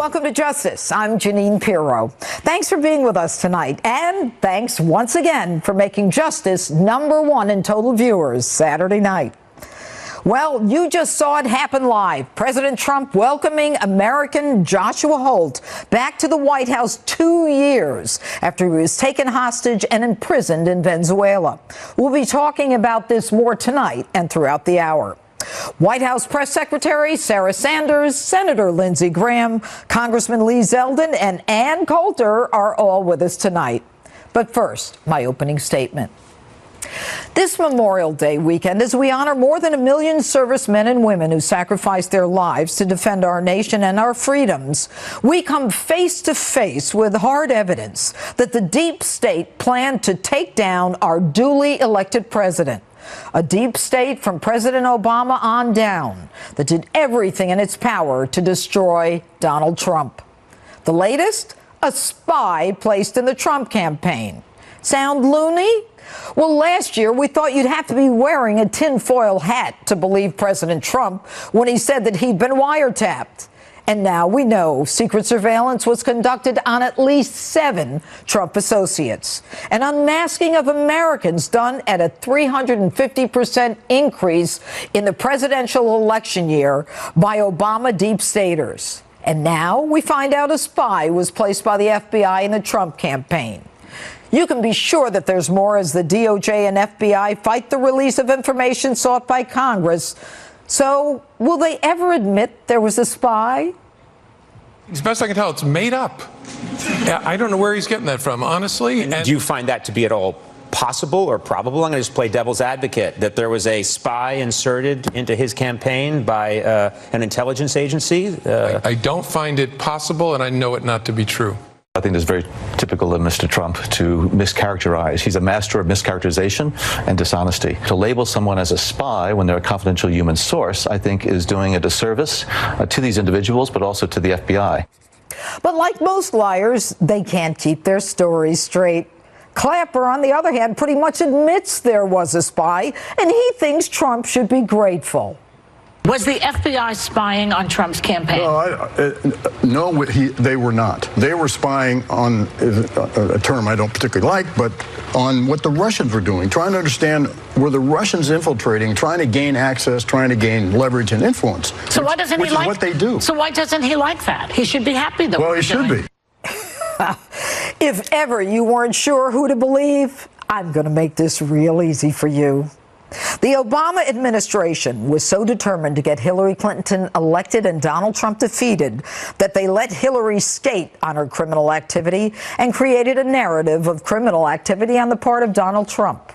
Welcome to Justice. I'm Jeanine Pirro. Thanks for being with us tonight. And thanks once again for making Justice #1 in total viewers Saturday night. Well, you just saw it happen live. President Trump welcoming American Joshua Holt back to the White House 2 years after he was taken hostage and imprisoned in Venezuela. We'll be talking about this more tonight and throughout the hour. White House Press Secretary Sarah Sanders, Senator Lindsey Graham, Congressman Lee Zeldin, and Ann Coulter are all with us tonight. But first, my opening statement. This Memorial Day weekend, as we honor more than 1 million servicemen and women who sacrificed their lives to defend our nation and our freedoms, we come face to face with hard evidence that the deep state planned to take down our duly elected president. A deep state from President Obama on down that did everything in its power to destroy Donald Trump. The latest? A spy placed in the Trump campaign. Sound loony? Well, last year we thought you'd have to be wearing a tinfoil hat to believe President Trump when he said that he'd been wiretapped. And now we know secret surveillance was conducted on at least 7 Trump associates. An unmasking of Americans done at a 350% increase in the presidential election year by Obama deep staters. And now we find out a spy was placed by the FBI in the Trump campaign. You can be sure that there's more as the DOJ and FBI fight the release of information sought by Congress. So, will they ever admit there was a spy? As best I can tell, it's made up. I don't know where he's getting that from, honestly. And do you find that to be at all possible or probable? I'm going to just play devil's advocate, that there was a spy inserted into his campaign by an intelligence agency? I don't find it possible, and I know it not to be true. I think it's very typical of Mr. Trump to mischaracterize. He's a master of mischaracterization and dishonesty. To label someone as a spy when they're a confidential human source, I think, is doing a disservice to these individuals, but also to the FBI. But like most liars, they can't keep their stories straight. Clapper, on the other hand, pretty much admits there was a spy, and he thinks Trump should be grateful. Was the FBI spying on Trump's campaign? No, they were not. They were spying on a term I don't particularly like, but on what the Russians were doing, trying to understand, were the Russians infiltrating, trying to gain access, trying to gain leverage and influence. So why doesn't he like what they do? So why doesn't he like that? He should be happy that. Well, he should be. If ever you weren't sure who to believe, I'm going to make this real easy for you. The Obama administration was so determined to get Hillary Clinton elected and Donald Trump defeated that they let Hillary skate on her criminal activity and created a narrative of criminal activity on the part of Donald Trump.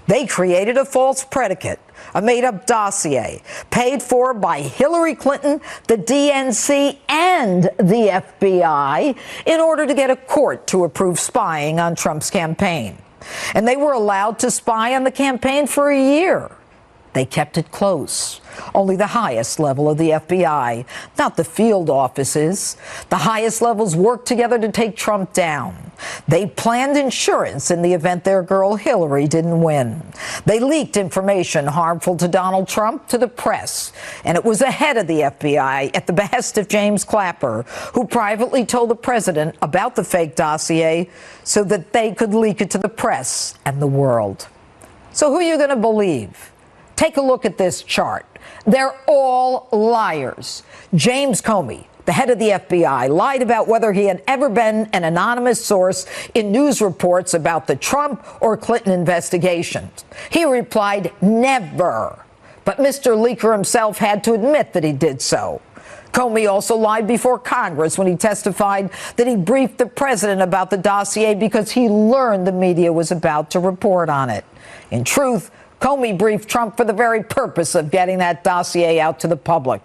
They created a false predicate, a made-up dossier, paid for by Hillary Clinton, the DNC, and the FBI in order to get a court to approve spying on Trump's campaign. And they were allowed to spy on the campaign for a year. They kept it close. Only the highest level of the FBI, not the field offices. The highest levels worked together to take Trump down. They planned insurance in the event their girl Hillary didn't win. They leaked information harmful to Donald Trump to the press. And it was ahead of the FBI at the behest of James Clapper, who privately told the president about the fake dossier so that they could leak it to the press and the world. So who are you going to believe? Take a look at this chart. They're all liars. James Comey, the head of the FBI, lied about whether he had ever been an anonymous source in news reports about the Trump or Clinton investigations. He replied, never. But Mr. Leaker himself had to admit that he did so. Comey also lied before Congress when he testified that he briefed the president about the dossier because he learned the media was about to report on it. In truth, Comey briefed Trump for the very purpose of getting that dossier out to the public.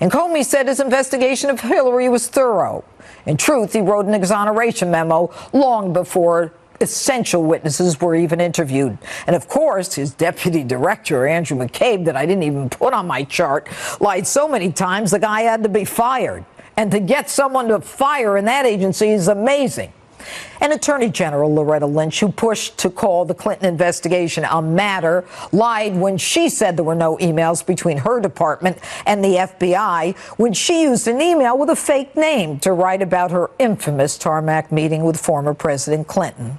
And Comey said his investigation of Hillary was thorough. In truth, he wrote an exoneration memo long before essential witnesses were even interviewed. And of course, his deputy director, Andrew McCabe, that I didn't even put on my chart, lied so many times the guy had to be fired. And to get someone to fire in that agency is amazing. And Attorney General Loretta Lynch, who pushed to call the Clinton investigation a matter, lied when she said there were no emails between her department and the FBI when she used an email with a fake name to write about her infamous tarmac meeting with former President Clinton.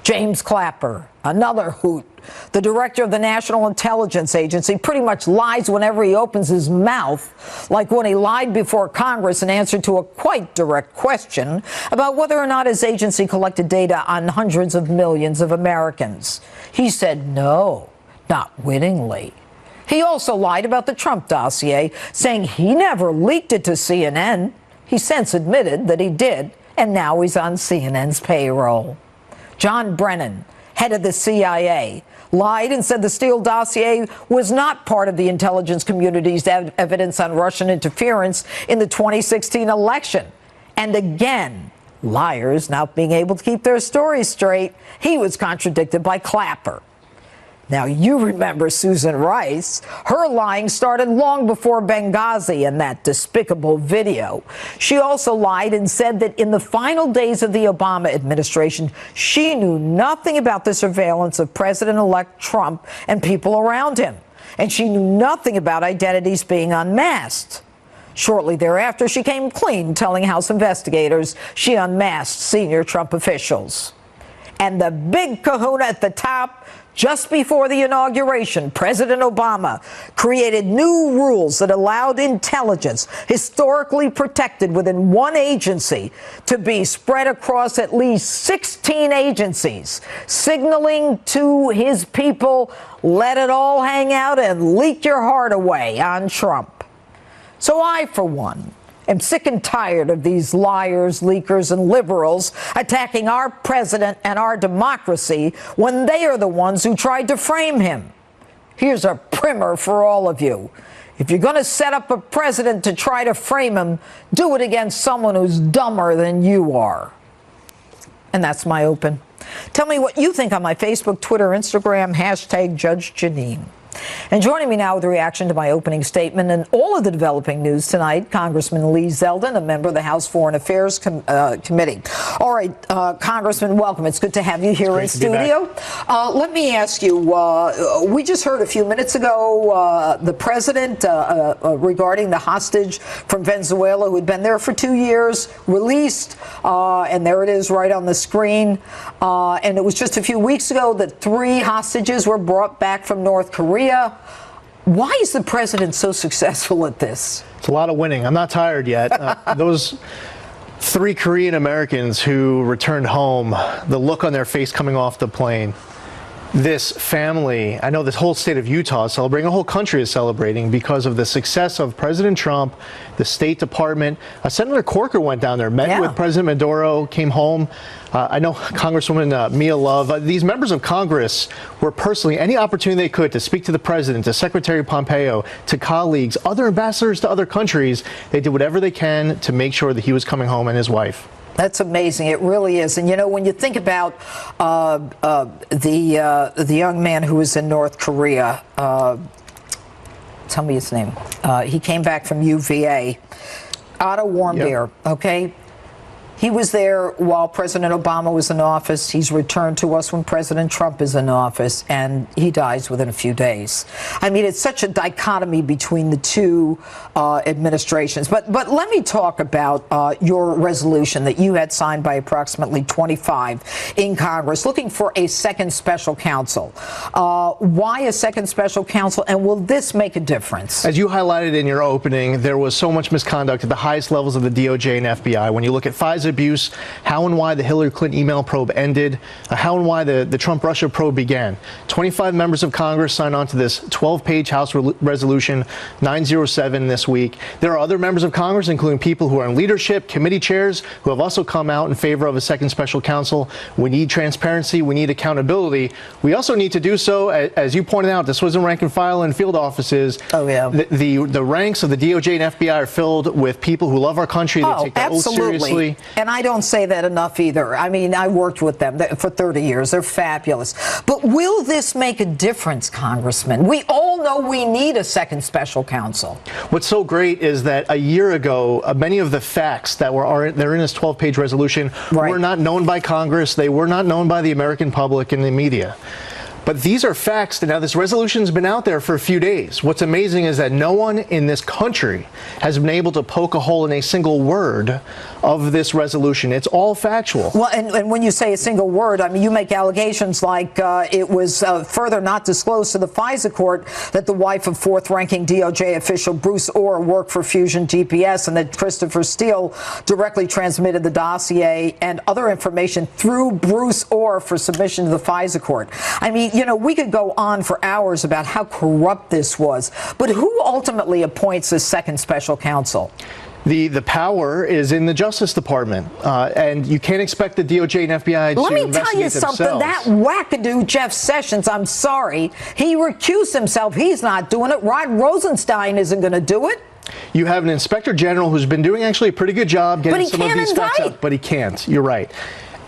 James Clapper, another hoot, the director of the National Intelligence Agency, pretty much lies whenever he opens his mouth, like when he lied before Congress in answer to a quite direct question about whether or not his agency collected data on hundreds of millions of Americans. He said no, not wittingly. He also lied about the Trump dossier, saying he never leaked it to CNN. He since admitted that he did, and now he's on CNN's payroll. John Brennan, head of the CIA, lied and said the Steele dossier was not part of the intelligence community's evidence on Russian interference in the 2016 election. And again, liars not being able to keep their stories straight. He was contradicted by Clapper. Now, you remember Susan Rice. Her lying started long before Benghazi and that despicable video. She also lied and said that in the final days of the Obama administration, she knew nothing about the surveillance of President-elect Trump and people around him. And she knew nothing about identities being unmasked. Shortly thereafter, she came clean, telling House investigators she unmasked senior Trump officials. And the big kahuna at the top, just before the inauguration, President Obama created new rules that allowed intelligence historically protected within one agency to be spread across at least 16 agencies, signaling to his people, let it all hang out and leak your heart away on Trump. So I, for one, am sick and tired of these liars, leakers, and liberals attacking our president and our democracy when they are the ones who tried to frame him. Here's a primer for all of you. If you're going to set up a president to try to frame him, do it against someone who's dumber than you are. And that's my open. Tell me what you think on my Facebook, Twitter, Instagram, hashtag Judge Jeanine. And joining me now with a reaction to my opening statement and all of the developing news tonight, Congressman Lee Zeldin, a member of the House Foreign Affairs Committee. All right, Congressman, welcome. It's good to have you here in studio. Let me ask you, we just heard a few minutes ago the president regarding the hostage from Venezuela who had been there for 2 years, released, and there it is right on the screen. And it was just a few weeks ago that 3 hostages were brought back from North Korea. Why is the president so successful at this? It's a lot of winning. I'm not tired yet. Those 3 Korean Americans who returned home, the look on their face coming off the plane, this family, I know this whole state of Utah is celebrating, the whole country is celebrating because of the success of President Trump, the State Department. Senator Corker went down there, met with President Maduro, came home. I know Congresswoman Mia Love. These members of Congress were personally, any opportunity they could to speak to the president, to Secretary Pompeo, to colleagues, other ambassadors to other countries, they did whatever they can to make sure that he was coming home and his wife. That's amazing. It really is. And, you know, when you think about the young man who was in North Korea, tell me his name. He came back from UVA, Otto Warmbier, okay? He was there while President Obama was in office. He's returned to us when President Trump is in office, and he dies within a few days. I mean, it's such a dichotomy between the two administrations. But let me talk about your resolution that you had signed by approximately 25 in Congress, looking for a second special counsel. Why a second special counsel, and will this make a difference? As you highlighted in your opening, there was so much misconduct at the highest levels of the DOJ and FBI. When you look at FISA abuse, how and why the Hillary Clinton email probe ended, how and why the Trump-Russia probe began. 25 members of Congress signed on to this 12-page House Resolution 907 this week. There are other members of Congress, including people who are in leadership, committee chairs, who have also come out in favor of a second special counsel. We need transparency. We need accountability. We also need to do so, as you pointed out, this wasn't rank and file in field offices. Oh, yeah. The ranks of the DOJ and FBI are filled with people who love our country. They take that all seriously. and I don't say that enough either. I mean, I worked with them for 30 years. They're fabulous. But will this make a difference, Congressman? We all know we need a second special counsel. What's so great is that a year ago, many of the facts that are in this 12-page resolution were not known by Congress. They were not known by the American public and the media. But these are facts. Now, this resolution's been out there for a few days. What's amazing is that no one in this country has been able to poke a hole in a single word of this resolution. It's all factual. Well, and when you say a single word, I mean, you make allegations like it was further not disclosed to the FISA court that the wife of fourth-ranking DOJ official Bruce Orr worked for Fusion GPS and that Christopher Steele directly transmitted the dossier and other information through Bruce Orr for submission to the FISA court. I mean, you know, we could go on for hours about how corrupt this was, but who ultimately appoints this second special counsel? The power is in the Justice Department, and you can't expect the DOJ and FBI to investigate themselves. Let me tell you something. That wackadoo Jeff Sessions, I'm sorry, he recused himself. He's not doing it. Rod Rosenstein isn't going to do it. You have an inspector general who's been doing actually a pretty good job getting some of these facts out, but he can't. You're right.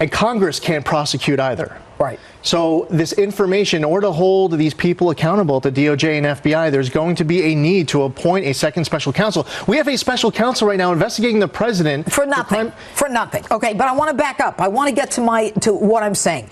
And Congress can't prosecute either. Right. So this information, in order to hold these people accountable to DOJ and FBI, there's going to be a need to appoint a second special counsel. We have a special counsel right now investigating the president for nothing. For nothing. Okay, but I want to back up. I want to get to what I'm saying.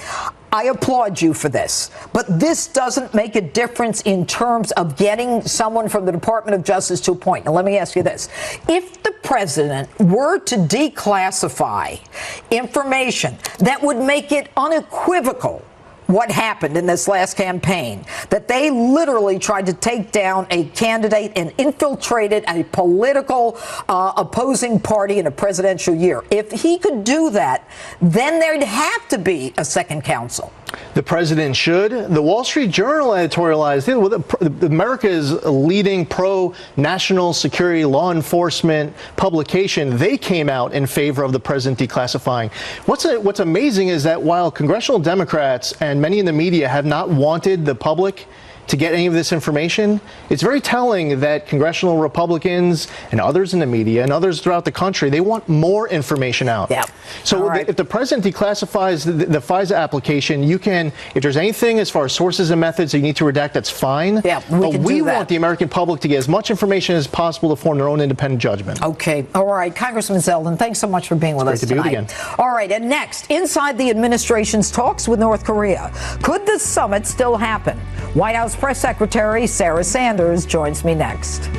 I applaud you for this, but this doesn't make a difference in terms of getting someone from the Department of Justice to appoint. Now, let me ask you this. If the president were to declassify information that would make it unequivocal what happened in this last campaign, that they literally tried to take down a candidate and infiltrated a political opposing party in a presidential year. If he could do that, then there'd have to be a second counsel. The president should. The Wall Street Journal editorialized it. America's leading pro-national security law enforcement publication. They came out in favor of the president declassifying. What's amazing is that while congressional Democrats and many in the media have not wanted the public to get any of this information, it's very telling that congressional Republicans and others in the media and others throughout the country, they want more information out. Yeah. So if the president declassifies the FISA application, you can, if there's anything as far as sources and methods that you need to redact, that's fine. Yeah, but we want the American public to get as much information as possible to form their own independent judgment. Okay. All right. Congressman Zeldin, thanks so much for being with us tonight. Great to be with you again. All right. And next, inside the administration's talks with North Korea. Could the summit still happen? White House Press Secretary Sarah Sanders joins me next.